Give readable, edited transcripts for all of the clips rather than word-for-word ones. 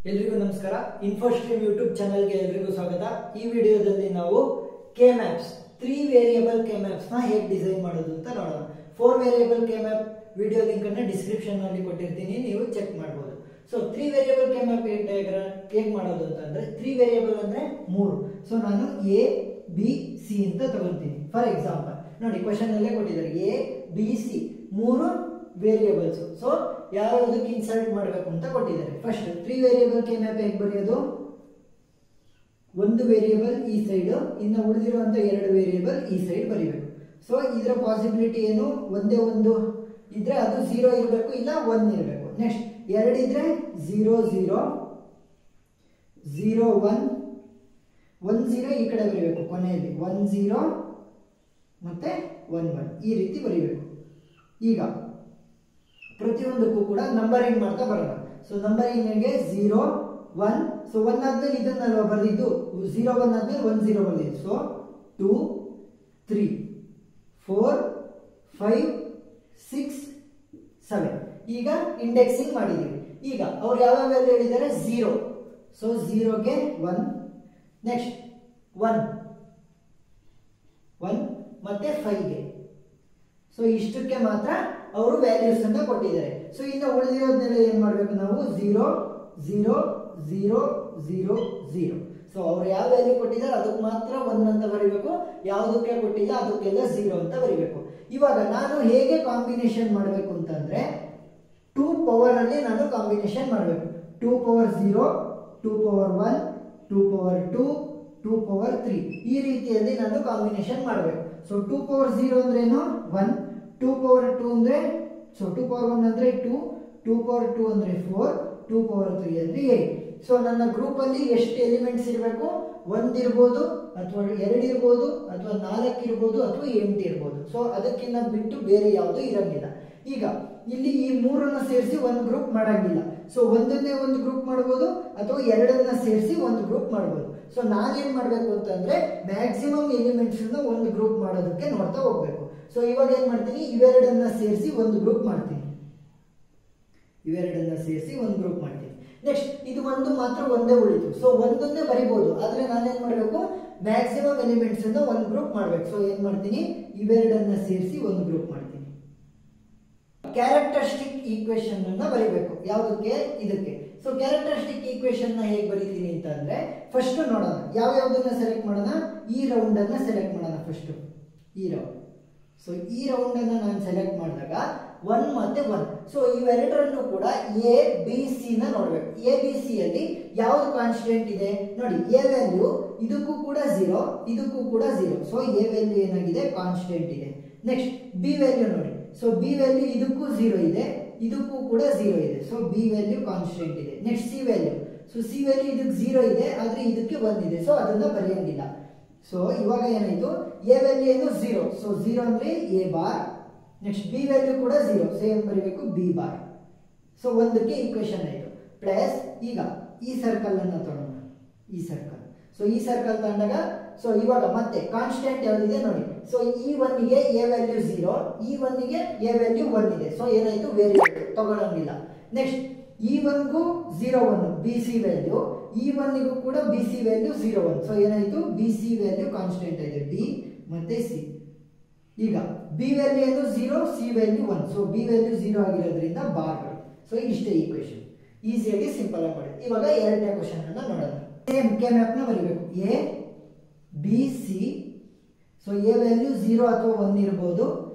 ಎಲ್ರಿಗೂ ನಮಸ್ಕಾರ. ಇನ್ಫೋಸ್ಟ್ರೀಮ್ ಯೂಟ್ಯೂಬ್ ಚಾನೆಲ್ಗೆ ಎಲ್ರಿಗೂ ಸ್ವಾಗತ. ಈ ವಿಡಿಯೋದಲ್ಲಿ ನಾವು K maps 3 variable K maps ನ ಹೇಗೆ ಡಿಸೈನ್ ಮಾಡೋದು ಅಂತ ನೋಡೋಣ. 4 variable K map video link ಅನ್ನು ಡಿಸ್ಕ್ರಿಪ್ಷನ್ ನಲ್ಲಿ ಕೊಟ್ಟಿರ್ತೀನಿ, ನೀವು ಚೆಕ್ ಮಾಡಬಹುದು. ಸೊ 3 ವೇರಿಯಬಲ್ ಕೆ ಮ್ಯಾಪ್ ಹೇಗೆ ಮಾಡೋದು ಅಂತಂದ್ರೆ 3 ವೇರಿಯಬಲ್ ಅಂದ್ರೆ 3. ಸೊ ನಾನು ಎ ಬಿ ಸಿ ಅಂತ ತಗೊಂತೀನಿ. ಫಾರ್ ಎಕ್ಸಾಂಪಲ್ ನೋಡಿ, ಕ್ವಶನ್ ಅಲ್ಲೇ ಕೊಟ್ಟಿದ್ದಾರೆ A B C 3 variables. So ಯಾವುದಕ್ಕೆ ಇನ್ಸರ್ಟ್ ಮಾಡಬೇಕು ಅಂತ ಕೊಟ್ಟಿದ್ದಾರೆ. ಫಸ್ಟ್ 3 ವೇರಿಯಬಲ್ ಕೆ ಮ್ಯಾಪ್ ಹೇಗೆ ಬರೆಯೋದು? ಒಂದು ವೇರಿಯಬಲ್ ಈ ಸೈಡ್, ಇನ್ನು ಉಳಿದಿರುವಂತ 2 ವೇರಿಯಬಲ್ ಈ ಸೈಡ್ ಬರೀಬೇಕು. ಸೊ ಇದರ ಪಾಸಿಬಿಲಿಟಿ ಏನು? ಒಂದೇ ಒಂದು ಇದ್ರೆ ಅದು 0 ಇರಬೇಕು, ಇಲ್ಲ 1 ಇರಬೇಕು. ನೆಕ್ಸ್ಟ್ 2 ಇದ್ರೆ 0 0 0 1 1 0 ಈ ಕಡೆ ಬರೀಬೇಕು, ಕೊನೆಯಲ್ಲಿ 1 0 ಮತ್ತೆ 1 1 ಈ ರೀತಿ ಬರೀಬೇಕು. ಈಗ ಪ್ರತಿಯೊಂದಕ್ಕೂ ಕೂಡ ನಂಬರಿಂಗ್ ಮಾಡ್ತಾ ಬರೋಣ. ಸೊ ನಂಬರಿಂಗ್ಗೆ 0 1. ಸೊ 1 ಆದ್ಮೇಲೆ ಇದನ್ನೆಲ್ಲ ಬರೆದಿದ್ದು 0 1 ಆದ್ಮೇಲೆ 1 0 ಬರೆದಿದ್ದು. ಸೊ 2 3 4 5 6 7. ಈಗ ಇಂಡೆಕ್ಸಿಂಗ್ ಮಾಡಿದೀವಿ. ಈಗ ಅವ್ರು ಯಾವ ವ್ಯಾಲ್ಯೂ ಹೇಳಿದ್ದಾರೆ? 0. ಸೊ 0ಗೆ 1, ನೆಕ್ಸ್ಟ್ 1 1 ಮತ್ತೆ 5ಗೆ. ಸೊ ಇಷ್ಟಕ್ಕೆ ಮಾತ್ರ ಅವರು ವ್ಯಾಲ್ಯೂಸ್ ಅನ್ನ ಕೊಟ್ಟಿದ್ದಾರೆ. ಸೊ ಇನ್ನು ಉಳಿದಿರೋದನ್ನೆಲ್ಲ ಏನ್ ಮಾಡಬೇಕು ನಾವು? 0 0 0 0 0. ಸೊ ಅವ್ರು ಯಾವ ವ್ಯಾಲ್ಯೂ ಕೊಟ್ಟಿದ್ದಾರೆ ಅದಕ್ಕೆ ಮಾತ್ರ 1 ಅಂತ ಬರೀಬೇಕು, ಯಾವುದಕ್ಕೆ ಕೊಟ್ಟಿಲ್ಲ ಅದಕ್ಕೆಲ್ಲ 0 ಅಂತ ಬರೀಬೇಕು. ಇವಾಗ ನಾನು ಹೇಗೆ ಕಾಂಬಿನೇಷನ್ ಮಾಡಬೇಕು ಅಂತಂದ್ರೆ 2 ಪವರ್ ಅಲ್ಲಿ ನಾನು ಕಾಂಬಿನೇಷನ್ ಮಾಡಬೇಕು. 2 ಪವರ್ 0 2 ಪವರ್ 1 2 ಪವರ್ 2 2 ಪವರ್ 3 ಈ ರೀತಿಯಲ್ಲಿ ನಾನು ಕಾಂಬಿನೇಷನ್ ಮಾಡಬೇಕು. ಸೊ 2 ಪವರ್ 0 ಅಂದ್ರೆ ಏನು? 1. 2 ಪವರ್ 2 ಅಂದ್ರೆ 2 ಪವರ್ 1 ಅಂದ್ರೆ 2 2 ಪವರ್ 2 ಅಂದ್ರೆ 4 2 ಪವರ್ 3 ಅಂದ್ರೆ 8. ಸೊ ನನ್ನ ಗ್ರೂಪ್ ಅಲ್ಲಿ ಎಷ್ಟು ಎಲಿಮೆಂಟ್ಸ್ ಇರಬೇಕು? 1 ಇರಬಹುದು, ಅಥವಾ 2 ಇರಬಹುದು, ಅಥವಾ 4 ಇರಬಹುದು, ಅಥವಾ 8 ಇರಬಹುದು. ಸೊ ಅದಕ್ಕಿಂತ ಬಿಟ್ಟು ಬೇರೆ ಯಾವುದು ಇರಂಗಿಲ್ಲ. ಈಗ ಇಲ್ಲಿ ಈ 3ಅನ್ನ ಸೇರಿಸಿ ಒಂದು ಗ್ರೂಪ್ ಮಾಡಂಗಿಲ್ಲ. ಸೊ ಒಂದನ್ನೇ ಒಂದು ಗ್ರೂಪ್ ಮಾಡಬಹುದು, ಅಥವಾ 2ಅನ್ನ ಸೇರಿಸಿ ಒಂದು ಗ್ರೂಪ್ ಮಾಡಬಹುದು. ಸೊ ನಾನೇನ್ ಮಾಡ್ಬೇಕು ಅಂತಂದ್ರೆ ಮ್ಯಾಕ್ಸಿಮಮ್ ಎಲಿಮೆಂಟ್ಸ್ ಒಂದು ಗ್ರೂಪ್ ಮಾಡೋದಕ್ಕೆ ನೋಡ್ತಾ ಹೋಗ್ಬೇಕು. ಸೊ ಇವಾಗ ಏನ್ ಮಾಡ್ತೀನಿ? ಇವೆರಡನ್ನ ಸೇರಿಸಿ ಒಂದು ಗ್ರೂಪ್ ಮಾಡ್ತೀನಿ. ಇವೆರಡನ್ನ ಸೇರಿಸಿ ಒಂದು ಗ್ರೂಪ್ ಮಾಡ್ತೀನಿ. ನೆಕ್ಸ್ಟ್ ಇದು ಒಂದು ಮಾತ್ರ ಒಂದೇ ಉಳಿತು. ಸೊ ಒಂದನ್ನೇ ಬರಿಬಹುದು, ಆದ್ರೆ ನಾನೇನ್ ಮಾಡ್ಬೇಕು? ಮ್ಯಾಕ್ಸಿಮಮ್ ಎಲಿಮೆಂಟ್ಸ್ ಅನ್ನ ಒಂದು ಗ್ರೂಪ್ ಮಾಡ್ಬೇಕು. ಸೊ ಏನ್ ಮಾಡ್ತೀನಿ? ಇವೆರಡನ್ನ ಸೇರಿಸಿ ಒಂದು ಗ್ರೂಪ್ ಮಾಡ್ತೀನಿ. ಕ್ಯಾರೆಕ್ಟರಿಸ್ಟಿಕ್ ಈಕ್ವೇಶನ್ ಅನ್ನ ಬರೀಬೇಕು. ಯಾವುದಕ್ಕೆ? ಇದಕ್ಕೆ. ಸೊ ಕ್ಯಾರೆಕ್ಟರಿಸ್ಟಿಕ್ ಈಕ್ವೇಶನ್ ನ ಹೇಗೆ ಬರೀತೀನಿ ಅಂತ ಅಂದ್ರೆ ಫಸ್ಟ್ ನೋಡೋಣ. ಯಾವ ಯಾವ್ದನ್ನ ಸೆಲೆಕ್ಟ್ ಮಾಡೋಣ? ಈ ರೌಂಡ್ ಅನ್ನ ಸೆಲೆಕ್ಟ್ ಮಾಡೋಣ. ಫಸ್ಟ್ ಈ ರೌಂಡ್. ಸೊ ಈ ರೌಂಡ್ ಅನ್ನ ನಾನು ಸೆಲೆಕ್ಟ್ ಮಾಡಿದಾಗ 1 ಮತ್ತೆ 1. ಸೊ ಇವೆರಡರಲ್ಲೂ ಕೂಡ ಎ ಬಿ ಸಿ ನ ನೋಡ್ಬೇಕು. ಎ ಬಿ ಸಿ ಅಲ್ಲಿ ಯಾವ್ದು ಕಾನ್ಸ್ಟೆಂಟ್ ಇದೆ ನೋಡಿ? ಎ ವ್ಯಾಲ್ಯೂ ಇದಕ್ಕೂ ಕೂಡ 0, ಇದಕ್ಕೂ ಕೂಡ 0. ಸೊ ಎ ವ್ಯಾಲ್ಯೂ ಏನಾಗಿದೆ? ಕಾನ್ಸ್ಟೆಂಟ್ ಇದೆ. ನೆಕ್ಸ್ಟ್ ಬಿ ವ್ಯಾಲ್ಯೂ ನೋಡಿ. ಸೊ ಬಿ ವ್ಯಾಲ್ಯೂ ಇದಕ್ಕೂ 0 ಇದೆ, ಇದಕ್ಕೂ ಕೂಡ 0 ಇದೆ. ಸೊ ಬಿ ವ್ಯಾಲ್ಯೂ ಕಾನ್ಸ್ಟೆಂಟ್ ಇದೆ. Next C value. So C value ಇದಕ್ಕೆ 0 ಇದೆ, ಆದ್ರೆ ಇದಕ್ಕೆ 1 ಇದೆ. ಸೊ ಅದನ್ನ ಬರೆಯಂಗಿಲ್ಲ. ಸೊ ಇವಾಗ ಏನಾಯ್ತು? ಎ ವ್ಯಾಲ್ಯೂ ಏನು? 0. ಸೊ 0 ಅಂದ್ರೆ A bar. Next B value ಕೂಡ 0. ಸೊ ಏನ್ ಬರೀಬೇಕು? B bar. ಸೊ ಒಂದಕ್ಕೆ ಈಕ್ವೇಶನ್ ಆಯ್ತು. ಪ್ಲಸ್ ಈಗ ಈ ಸರ್ಕಲ್ ಅನ್ನ ತಗೊಳ್ಳೋಣ. ಈ ಸರ್ಕಲ್. ಸೊ ಈ ಸರ್ಕಲ್ ತಗೊಂಡಾಗ ಸೊ ಇವಾಗ ಮತ್ತೆ ಕಾನ್ಸ್ಟೆಂಟ್ ಯಾವ್ದಿದೆ ನೋಡಿ? ಸೊ ಈ 1 ಗೆ ಎ ವ್ಯಾಲ್ಯೂ 0, ಈ 1 ಗೆ ಎ ವ್ಯಾಲ್ಯೂ 1 ಇದೆ. ಸೊ ಏನಾಯ್ತು? ವೇರಿಯಬಲ್ ತಗೊಳ್ಳಂಗಿಲ್ಲ. ನೆಕ್ಸ್ಟ್ ಈ 1 ಗೂ 0 1 ಬಿ ಸಿ ವ್ಯಾಲ್ಯೂ, ಈ 1 ಗೂ ಕೂಡ ಬಿ ಸಿ ವ್ಯಾಲ್ಯೂ 0 1. ಸೊ ಏನಾಯ್ತು? ಬಿ ಸಿ ವ್ಯಾಲ್ಯೂ ಕಾನ್ಸ್ಟೆಂಟ್ ಇದೆ, ಬಿ ಮತ್ತೆ ಸಿ. ಈಗ ಬಿ ವ್ಯಾಲ್ಯೂ ಏನು? 0, C value 1. So B value 0 ಆಗಿರೋದ್ರಿಂದ ಬಾರ್. ಸೊ ಇಷ್ಟೇ ಈಕ್ವೇಶನ್. ಈಸಿಯಾಗಿ ಸಿಂಪಲ್ ಆಗಿ ಮಾಡಿ. ಇವಾಗ ಎರಡನೇ ಕ್ವಶನ್ ಅನ್ನ ನೋಡೋಣ. ಸೇಮ್ ಕೆ ಮ್ಯಾಪ್ ನ ಬರೀಬೇಕು. A B C. So A value 0 ಅಥವಾ 1 ಇರಬಹುದು.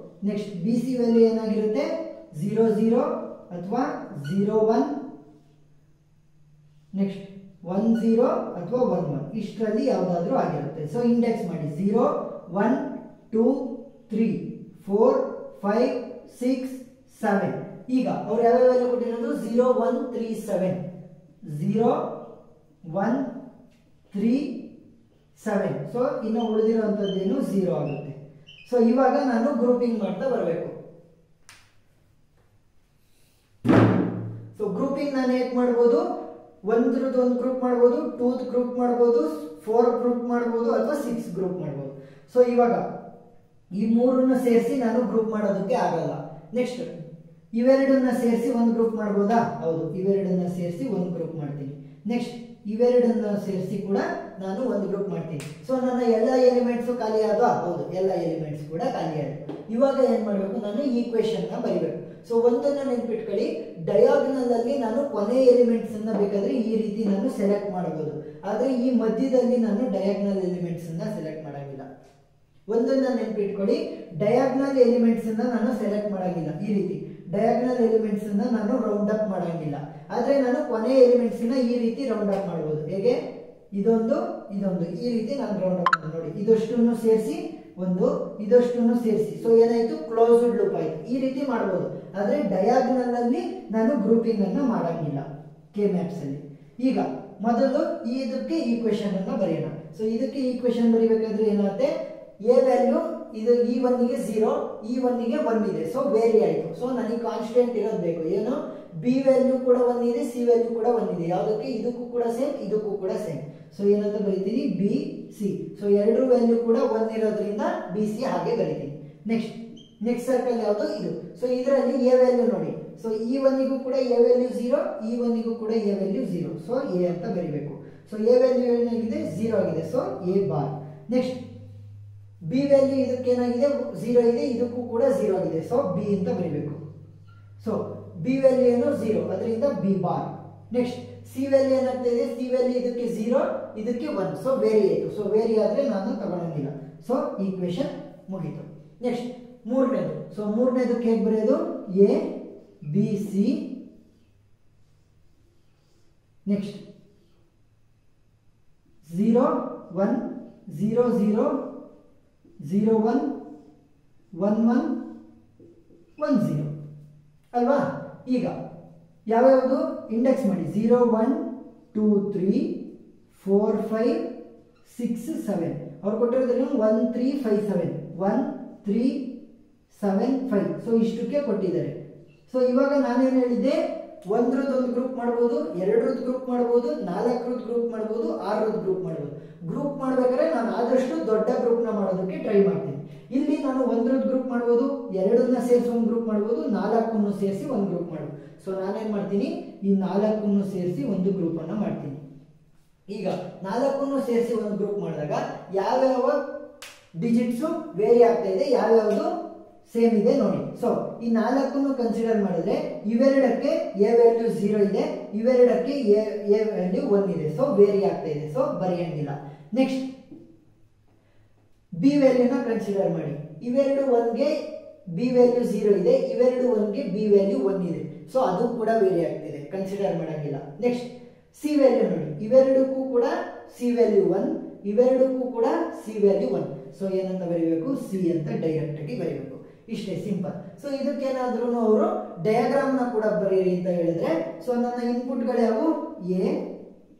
ನೆಕ್ಸ್ಟ್ ಬಿ ಸಿ ವ್ಯಾಲ್ಯೂ ಏನಾಗಿರುತ್ತೆ? 0 0 ಅಥವಾ 0 1. ನೆಕ್ಸ್ಟ್ 1 0 ಅಥವಾ 1 1 ಇಷ್ಟರಲ್ಲಿ ಯಾವ್ದಾದ್ರೂ ಆಗಿರುತ್ತೆ. ಸೊ ಇಂಡೆಕ್ಸ್ ಮಾಡಿ. 0 1 2 3 4 5 6 7. ಈಗ ಅವ್ರು ಯಾವ ವ್ಯಾಲ್ಯೂ ಕೊಟ್ಟಿರೋದು? 0 1 3 7. 0 1 3 7. ಸೊ ಇನ್ನು ಉಳಿದಿರುವಂತದ್ದೇನು? 0 ಆಗುತ್ತೆ. ಸೊ ಇವಾಗ ನಾನು ಗ್ರೂಪಿಂಗ್ ಮಾಡ್ತಾ ಬರಬೇಕು. ಸೊ ಗ್ರೂಪಿಂಗ್ ನಾನು ಹೇಗೆ ಮಾಡ್ಬೋದು? 1ರದ್ದು ಒಂದು ಗ್ರೂಪ್ ಮಾಡ್ಬೋದು, 2ದು ಗ್ರೂಪ್ ಮಾಡ್ಬೋದು, 4 ಗ್ರೂಪ್ ಮಾಡ್ಬೋದು, ಅಥವಾ 6 ಗ್ರೂಪ್ ಮಾಡ್ಬೋದು. ಸೊ ಇವಾಗ ಈ 3ಅನ್ನು ಸೇರಿಸಿ ನಾನು ಗ್ರೂಪ್ ಮಾಡೋದಕ್ಕೆ ಆಗಲ್ಲ. ನೆಕ್ಸ್ಟ್ ಇವೆರಡನ್ನ ಸೇರಿಸಿ ಒಂದು ಗ್ರೂಪ್ ಮಾಡ್ಬೋದಾ? ಹೌದು, ಇವೆರಡನ್ನ ಸೇರಿಸಿ ಒಂದು ಗ್ರೂಪ್ ಮಾಡ್ತೀನಿ. ನೆಕ್ಸ್ಟ್ ಇವೆರಡನ್ನ ಸೇರಿಸಿ ಕೂಡ ನಾನು ಒಂದು ಗ್ರೂಪ್ ಮಾಡ್ತೀನಿ. ಸೊ ನನ್ನ ಎಲ್ಲ ಎಲಿಮೆಂಟ್ಸು ಖಾಲಿ ಆದ್ವಾ? ಹೌದು, ಎಲ್ಲ ಎಲಿಮೆಂಟ್ಸ್ ಕೂಡ ಖಾಲಿ ಆಯ್ತು. ಇವಾಗ ಏನ್ ಮಾಡಬೇಕು? ನಾನು ಈಕ್ವೇಶನ್ ನ ಬರಿಬೇಕು. ಸೊ ಒಂದನ್ನ ನೆನ್ಪಿಟ್ಕೊಳ್ಳಿ, ಡಯಾಗ್ನಲ್ ಅಲ್ಲಿ ನಾನು ಕೊನೆ ಎಲಿಮೆಂಟ್ಸ್ ಅನ್ನ ಬೇಕಾದ್ರೆ ಈ ರೀತಿ ನಾನು ಸೆಲೆಕ್ಟ್ ಮಾಡಬಹುದು. ಆದ್ರೆ ಈ ಮಧ್ಯದಲ್ಲಿ ನಾನು ಡಯಾಗ್ನಲ್ ಎಲಿಮೆಂಟ್ಸ್ ಅನ್ನ ಸೆಲೆಕ್ಟ್ ಮಾಡಂಗಿಲ್ಲ. ಒಂದನ್ನ ನೆನ್ಪಿಟ್ಕೊಳ್ಳಿ, ಡಯಾಗ್ನಲ್ ಎಲಿಮೆಂಟ್ಸ್ ಅನ್ನ ನಾನು ಸೆಲೆಕ್ಟ್ ಮಾಡಂಗಿಲ್ಲ. ಈ ರೀತಿ ಡಯಾಗ್ನಲ್ ಎಲಿಮೆಂಟ್ಸ್ ಅನ್ನ ನಾನು ರೌಂಡ್ ಅಪ್ ಮಾಡಂಗಿಲ್ಲ. ಆದ್ರೆ ನಾನು ಕೊನೆ ಎಲಿಮೆಂಟ್ಸ್ ನ ಈ ರೀತಿ ರೌಂಡ್ ಅಪ್ ಮಾಡಬಹುದು. ಹೇಗೆ? ಇದೊಂದು ಇದೊಂದು ಈ ರೀತಿ ನಾನು ರೌಂಡ್ ಅಪ್ ಮಾಡಿ ನೋಡಿ, ಇದಷ್ಟನ್ನು ಸೇರಿಸಿ ಒಂದು, ಇದಷ್ಟನ್ನು ಸೇರಿಸಿ. ಸೊ ಏನಾಯ್ತು? ಕ್ಲೋಸ್ಡ್ ಲೂಪ್ ಆಯ್ತು. ಈ ರೀತಿ ಮಾಡಬಹುದು. ಆದ್ರೆ ಡಯಾಗ್ನಲ್ ಅಲ್ಲಿ ನಾನು ಗ್ರೂಪಿಂಗ್ ಅನ್ನ ಮಾಡಂಗಿಲ್ಲ ಕೆ ಮ್ಯಾಪ್ಸ್ ಅಲ್ಲಿ. ಈಗ ಮೊದಲು ಇದಕ್ಕೆ ಈಕ್ವೇಶನ್ ಅನ್ನ ಬರೆಯೋಣ. ಸೊ ಇದಕ್ಕೆ ಈಕ್ವೇಶನ್ ಬರೀಬೇಕಾದ್ರೆ ಏನಾಗುತ್ತೆ? ಎ ವ್ಯಾಲ್ಯೂ ಇದು E1 ಗೆ 0, E1 ಗೆ 1 ಇದೆ. ಸೊ ವೇರಿ ಆಯ್ತು. ಸೊ ನನಗೆ ಕಾನ್ಸ್ಟೆಂಟ್ ಇರೋದು ಬೇಕು. ಏನು? ಬಿ ವ್ಯಾಲ್ಯೂ ಕೂಡ 1 ಇದೆ, ಸಿ ವ್ಯಾಲ್ಯೂ ಕೂಡ 1 ಇದೆ. ಯಾವುದಕ್ಕೆ? ಇದಕ್ಕೂ ಕೂಡ ಸೇಮ್, ಇದಕ್ಕೂ ಕೂಡ ಸೇಮ್. ಸೊ ಏನಂತ ಬರೀತೀನಿ? B C. ಸೊ ಎರಡು ವ್ಯಾಲ್ಯೂ ಕೂಡ 1 ಇರೋದ್ರಿಂದ ಬಿ ಸಿ ಹಾಗೆ ಬರೀತೀನಿ. ನೆಕ್ಸ್ಟ್ ಸರ್ಕಲ್ ಯಾವುದು? ಇದು. ಸೊ ಇದರಲ್ಲಿ ಎ ವ್ಯಾಲ್ಯೂ ನೋಡಿ. ಸೊ E1 ಗೂ ಕೂಡ ಎ ವ್ಯಾಲ್ಯೂ 0, E1 ಗೂ ಕೂಡ ಎ ವ್ಯಾಲ್ಯೂ 0. ಸೊ ಎ ಅಂತ ಬರೀಬೇಕು. ಸೊ ಎ ವ್ಯಾಲ್ಯೂ ಏನಾಗಿದೆ? 0 ಆಗಿದೆ. So A bar. Next B value ಇದಕ್ಕೆ ಏನಾಗಿದೆ? 0 ಇದೆ, ಇದಕ್ಕೂ ಕೂಡ 0 ಆಗಿದೆ. ಸೊ ಬಿ ಅಂತ ಬರೀಬೇಕು. ಸೊ ಬಿ ವ್ಯಾಲ್ಯೂ ಏನು? 0, ಅದರಿಂದ B bar. Next C value ಏನಾಗ್ತಾ ಇದೆ? ಸಿ ವ್ಯಾಲ್ಯೂ ಇದಕ್ಕೆ 0, ಇದಕ್ಕೆ 1. ಸೊ ವೇರಿ ಆಯಿತು. ಸೊ ವೇರಿ ಆದ್ರೆ ನಾನು ತಗೊಳಂಗಿಲ್ಲ. ಸೊ ಈಕ್ವೇಶನ್ ಮುಗೀತು. ನೆಕ್ಸ್ಟ್ ಮೂರನೇದು. ಸೊ ಮೂರನೇದಕ್ಕೆ ಹೇಗೆ ಬರೆಯೋದು? A B C. ನೆಕ್ಸ್ಟ್ 0 1 0 0 0 1 1 1 1 0 ಅಲ್ವಾ? ಈಗ ಯಾವ್ಯಾವುದು ಇಂಡೆಕ್ಸ್ ಮಾಡಿ? 0 1 2 3 4 5 6 7. ಅವ್ರು ಕೊಟ್ಟಿರೋದ್ರಲ್ಲಿ 1 3 5 7 1 3 7 5. ಸೊ ಇಷ್ಟಕ್ಕೆ ಕೊಟ್ಟಿದ್ದಾರೆ. ಸೊ ಇವಾಗ ನಾನೇನು ಹೇಳಿದ್ದೆ? ಒಂದ್ರದ್ದು ಒಂದು ಗ್ರೂಪ್ ಮಾಡ್ಬೋದು, ಎರಡರದ್ದು ಗ್ರೂಪ್ ಮಾಡ್ಬೋದು, 4ರದ್ದು ಗ್ರೂಪ್ ಮಾಡ್ಬೋದು, 6ರದ್ದು ಗ್ರೂಪ್ ಮಾಡ್ಬೋದು. ಗ್ರೂಪ್ ಮಾಡ್ಬೇಕಾದ್ರೆ ನಾನು ಆದಷ್ಟು ದೊಡ್ಡ ಗ್ರೂಪ್ ನ ಮಾಡೋದಕ್ಕೆ ಟ್ರೈ ಮಾಡ್ತೀನಿ. ಇಲ್ಲಿ ನಾನು ಒಂದ್ರದ್ದು ಗ್ರೂಪ್ ಮಾಡ್ಬೋದು, ಎರಡನ್ನ ಸೇರಿಸಿ ಒಂದು ಗ್ರೂಪ್ ಮಾಡ್ಬೋದು, 4ನ್ನು ಸೇರಿಸಿ ಒಂದು ಗ್ರೂಪ್ ಮಾಡ್ಬೋದು. ಸೊ ನಾನೇನ್ ಮಾಡ್ತೀನಿ? ಈ 4ನ್ನು ಸೇರಿಸಿ ಒಂದು ಗ್ರೂಪ್ ಅನ್ನ ಮಾಡ್ತೀನಿ. ಈಗ 4ನ್ನು ಸೇರಿಸಿ ಒಂದು ಗ್ರೂಪ್ ಮಾಡಿದಾಗ ಯಾವ್ಯಾವ ಡಿಜಿಟ್ಸು ವೇರಿ ಆಗ್ತಾ ಇದೆ, ಯಾವ್ಯಾವುದು ಸೇಮ್ ಇದೆ ನೋಡಿ. ಸೊ ಈ 4ನ್ನು ಕನ್ಸಿಡರ್ ಮಾಡಿದ್ರೆ ಇವೆರಡಕ್ಕೆ ಎ ವ್ಯಾಲ್ಯೂ 0 ಇದೆ, ಇವೆರಡಕ್ಕೆ ಎ ವ್ಯಾಲ್ಯೂ 1 ಇದೆ. ಸೊ ವೇರಿ ಆಗ್ತಾ ಇದೆ. ಸೊ ಬರೆಯಂಗಿಲ್ಲ. ನೆಕ್ಸ್ಟ್ ಬಿ ವ್ಯಾಲ್ಯೂನ ಕನ್ಸಿಡರ್ ಮಾಡಿ. ಇವೆರಡು 1ಗೆ ಬಿ ವ್ಯಾಲ್ಯೂ 0 ಇದೆ, ಇವೆರಡು 1ಗೆ ಬಿ ವ್ಯಾಲ್ಯೂ 1 ಇದೆ. ಸೊ ಅದು ಕೂಡ ವೇರಿ ಆಗ್ತಿದೆ, ಕನ್ಸಿಡರ್ ಮಾಡಂಗಿಲ್ಲ. ನೆಕ್ಸ್ಟ್ ಸಿ ವ್ಯಾಲ್ಯೂ ನೋಡಿ. ಇವೆರಡಕ್ಕೂ ಕೂಡ ಸಿ ವ್ಯಾಲ್ಯೂ 1, ಇವೆರಡಕ್ಕೂ ಕೂಡ ಸಿ ವ್ಯಾಲ್ಯೂ 1. ಸೊ ಏನಂತ ಬರೀಬೇಕು? ಸಿ ಅಂತ ಡೈರೆಕ್ಟ್ ಆಗಿ ಬರೀಬೇಕು. ಇಷ್ಟೇ, ಸಿಂಪಲ್. ಸೊ ಇದಕ್ಕೇನಾದ್ರೂ ಅವರು ಡಯಾಗ್ರಾಮ್ ನ ಕೂಡ ಬರೀರಿ ಅಂತ ಹೇಳಿದ್ರೆ, ಸೊ ನನ್ನ ಇನ್ಪುಟ್ಗಳು ಯಾವುವು? ಎ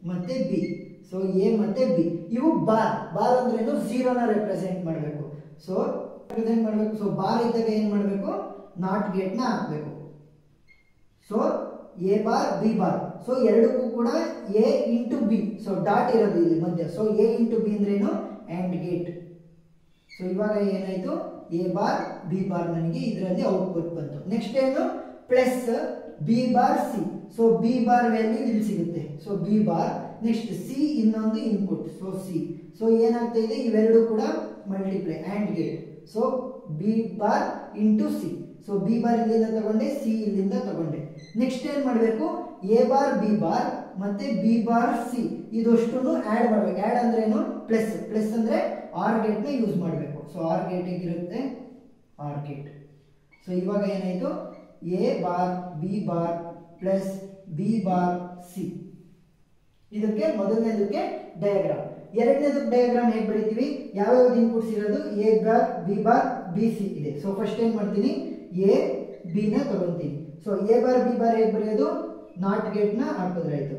ಮತ್ತೆ ಬಿ. ಸೊ ಎ ಮತ್ತೆ ಬಿ ಇವು ಬಾರ್. ಬಾರ್ ಅಂದ್ರೇನು? 0 ನ ರೆಪ್ರೆಸೆಂಟ್ ಮಾಡಬೇಕು. ಸೊ ರೆಪ್ರೆಸೆಂಟ್ ಮಾಡಬೇಕು. ಸೊ ಬಾರ್ ಇದ್ದಾಗ ಏನ್ ಮಾಡಬೇಕು? ನಾಟ್ ಗೇಟ್ ನ ಹಾಕಬೇಕು. So A bar B bar. So ಎರಡಕ್ಕೂ ಕೂಡ A into B. So dot ಇರೋದು ಇಲ್ಲಿ ಮಧ್ಯ. ಸೊ ಎ ಇಂಟು ಬಿ ಅಂದ್ರೇನು? And gate. ಸೊ ಇವಾಗ ಏನಾಯ್ತು? ಎ ಬಾರ್ ಬಿ ಬಾರ್ ನನಗೆ ಇದರಲ್ಲಿ ಔಟ್ಪುಟ್ ಬಂತು. ನೆಕ್ಸ್ಟ್ ಏನು? Plus B bar C. So B bar value ಇಲ್ಲಿ ಸಿಗುತ್ತೆ. So B bar. Next C ಇನ್ನೊಂದು ಇನ್ಪುಟ್. So C. ಸೊ ಏನಾಗ್ತಾ ಇದೆ? ಇವೆರಡು ಕೂಡ multiply, and gate. So B bar into C. So B bar ಇಲ್ಲಿಂದ ತಗೊಂಡೆ, ಸಿ ಇಲ್ಲಿಂದ ತಗೊಂಡೆ. ನೆಕ್ಸ್ಟ್ ಏನ್ ಮಾಡಬೇಕು? ಎ ಬಾರ್ ಬಿ ಬಾರ್ ಮತ್ತೆ ಬಿ ಬಾರ್ ಸಿ ಇದಷ್ಟು ಆಡ್ ಮಾಡಬೇಕು. ಆಡ್ ಅಂದ್ರೆ ಏನು? ಪ್ಲಸ್. ಪ್ಲಸ್ ಅಂದ್ರೆ ಆರ್ ಗೇಟ್ ನ ಯೂಸ್ ಮಾಡಬೇಕು. ಸೊ ಆರ್ ಗೇಟ್ ಹೇಗಿರುತ್ತೆ? R gate. ಸೊ ಇವಾಗ ಏನಾಯ್ತು? A bar B bar plus B bar C. ಇದಕ್ಕೆ ಮೊದಲನೇದಕ್ಕೆ ಡಯಾಗ್ರಾಮ್. ಎರಡನೇದಕ್ಕೆ ಡಯಾಗ್ರಾಮ್ ಹೇಗೆ ಬರೀತೀವಿ? ಯಾವ್ಯಾವ್ದು ಇನ್ಪುಟ್ಸ್ ಇರೋದು? A bar B bar B C ಇದೆ. ಸೊ ಫಸ್ಟ್ ಏನ್ ಮಾಡ್ತೀನಿ? ಎ ಬಿ ನ ತಗೊಂತೀನಿ. So A bar B bar ಹೇಗೆ ಬರೆಯೋದು? ನಾಟ್ ಗೇಟ್ ನ ಹಾಕಿದ್ರೆ ಆಯ್ತು.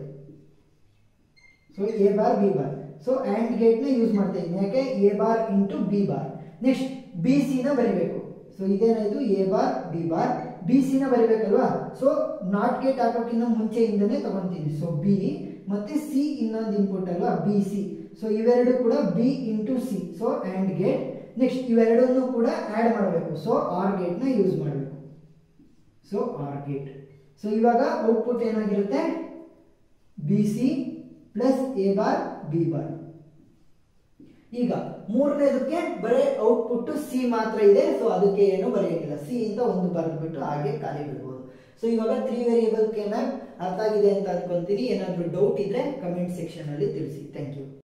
So A bar B bar. So and gate ನ ಯೂಸ್ ಮಾಡ್ತಾ ಇದ್ದೀನಿ. ಯಾಕೆ? A bar into B bar. Next B C ನ ಬರಿಬೇಕು. ಸೊ ಇದೇನಾಯ್ತು? A bar B bar B C ನ ಬರಿಬೇಕಲ್ವಾ? ಸೊ ನಾಟ್ ಗೇಟ್ ಹಾಕೋಕ್ಕಿಂತ ಮುಂಚೆಯಿಂದನೇ ತಗೊಂತೀನಿ. ಸೊ ಬಿ ಮತ್ತೆ ಸಿ ಇನ್ನೊಂದು ಇನ್ಪುಟ್ ಅಲ್ವಾ? B C. ಸೊ ಇವೆರಡು ಕೂಡ B into C. So and gate. Next ಇವೆರಡನ್ನು ಕೂಡ ಆಡ್ ಮಾಡಬೇಕು. ಸೊ ಆರ್ ಗೇಟ್ ನ ಯೂಸ್ ಮಾಡಬೇಕು. So R gate. ಸೊ ಇವಾಗ ಔಟ್ಪುಟ್ ಏನಾಗಿರುತ್ತೆ, BC plus A bar B bar. ಈಗ ಮೂರನೇದಕ್ಕೆ ಬರೀ ಔಟ್ಪುಟ್ ಸಿ ಮಾತ್ರ ಇದೆ, ಸೊ ಅದಕ್ಕೆ ಏನು ಬರೆಯಂಗಿಲ್ಲ, ಸಿ ಅಂತ ಒಂದು ಬರೆದ್ಬಿಟ್ಟು ಹಾಗೆ ಖಾಲಿ ಬಿಡ್ಬೋದು. ಸೊ ಇವಾಗ 3 ವೇರಿಯೇಬಲ್ ಕೆ ಮ್ಯಾಪ್ ಅರ್ಥ ಆಗಿದೆ ಅಂತ ಅನ್ಕೊಂತೀನಿ. ಏನಾದರೂ ಡೌಟ್ ಇದ್ರೆ ಕಮೆಂಟ್ ಸೆಕ್ಷನ್ ಅಲ್ಲಿ ತಿಳಿಸಿ. Thank you.